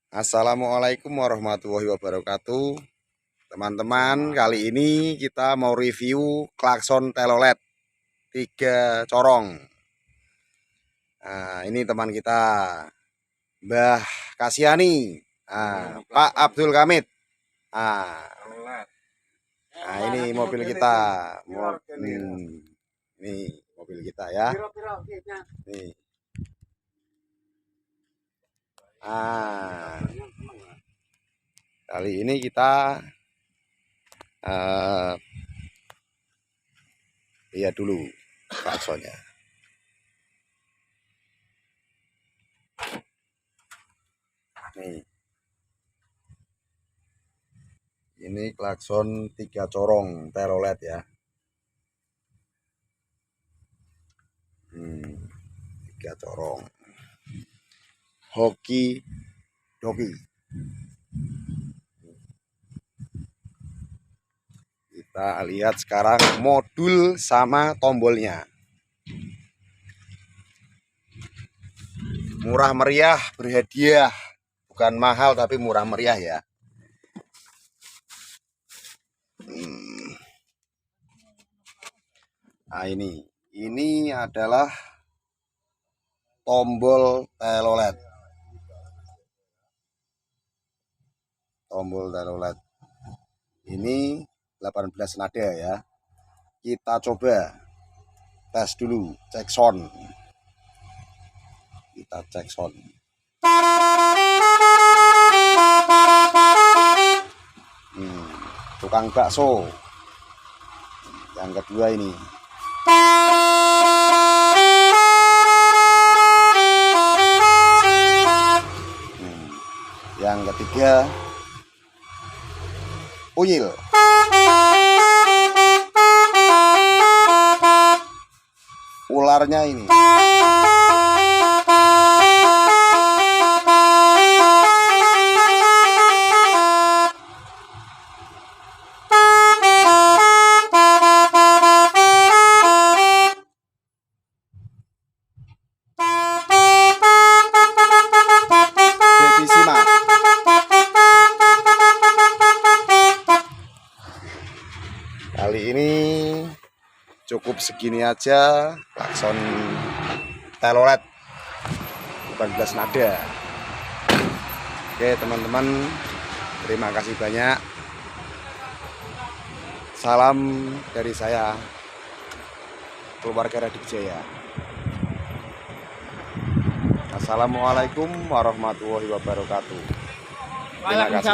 Assalamualaikum warahmatullahi wabarakatuh. Teman-teman, kali ini kita mau review klakson telolet 3 corong. Nah, ini teman kita Mbah Kasiani, Pak Abdul Kamid. Nah, ini mobil kita. Ini mobil kita ya. Nih. Kali ini kita lihat dulu klaksonnya. Nih. Ini klakson 3 corong telolet ya. 3 corong. Hoki doki. Kita lihat sekarang modul sama tombolnya. Murah meriah, berhadiah. Bukan mahal tapi murah meriah ya. Nah, ini adalah tombol telolet. Tombol telolet. Ini 18 nada ya. Kita coba tes dulu, cek sound. Kita cek sound. Tukang bakso. Yang kedua ini. Yang ketiga uyil. Ularnya ini. Kali ini cukup segini aja klakson telolet 18 nada. Oke teman-teman, terima kasih banyak. Salam dari saya, keluarga Radik Jaya. Assalamualaikum warahmatullahi wabarakatuh. Terima kasih.